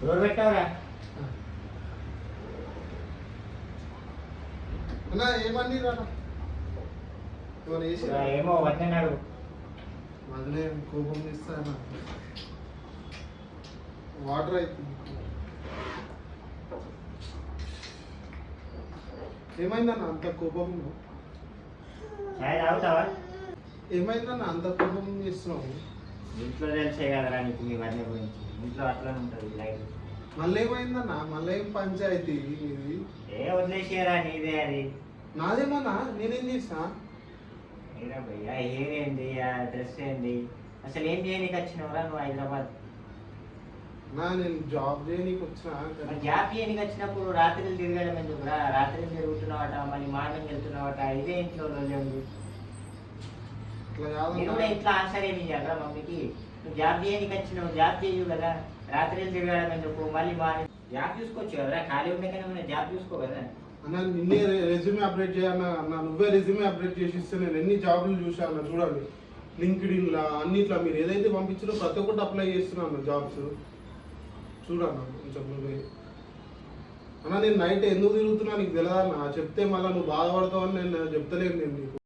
ఎవరు పెట్టావురా? అన్నా ఏమని రానా ఏమో వద్దన్నాడు. మళ్ళీ కోపం ఇస్తానా వాటర్ అవుతుంది. ఏమైందన్న అంత కోపం? చాయ్ తాగుతావా? ఏమైందన్న అంత కోపం చేస్తున్నావు? ఇంట్లో తెలిసే కదరా నీకు మీ వదిన గురించి. ఇంట్లో అట్లనే ఉంటుంది లైఫ్. మళ్ళీ ఏమైందన్న? మళ్ళీ ఏం పంచాయతీ ఇది? ఏ వదిలేసేయరా, నీదే అది. నాదేమన్నా నేనేం చేస్తా? ఏరా భయ్యా, హెయిర్ ఏంది, ఆ డ్రెస్ ఏంది, అసలు ఏం చేయనీకి వచ్చినావురా నువ్వు హైదరాబాద్? నేను జాబ్ చేయనీకి వచ్చినా. జాబ్ చేయనీకి వచ్చినప్పుడు రాత్రులు తిరగడం ఎందుకురా? రాత్రులు తిరుగుతున్నావట, మళ్ళీ మార్నింగ్ వెళ్తున్నావట, ఇదే ఇంట్లో రోజు ఉంది. నేను కూడా ఇంట్లో ఆన్సర్ ఏమి ఇవ్వాలరా మమ్మీకి? నువ్వు జాబ్ చేయనీకి వచ్చినావు, జాబ్ చేయవు కదా, రాత్రులు తిరగడం ఎందుకు? మళ్ళీ మార్నింగ్ జాబ్ చూసుకోవచ్చు కదా, ఖాళీ ఉండగానే జాబ్ చూసుకో కదా. అన్న నిన్నే రెజ్యూమే అప్డేట్ చేయాలన్నా అన్న, నువ్వే రెజ్యూమే అప్డేట్ చేసి ఇస్తే నేను ఎన్ని జాబులు చూసాను చూడండి. లింక్డ్ఇన్లా అన్నిట్లా మీరు ఏదైతే పంపించారో ప్రతి ఒక్కటి అప్లై చేస్తున్నాను జాబ్స్. చూడన్న కొంచెం నువ్వే అన్న. నేను నైట్ ఎందుకు తిరుగుతున్నా నీకు తెలియదన్నా? చెప్తే మళ్ళీ నువ్వు బాధపడతావని నేను చెప్తలేను నేను నీకు.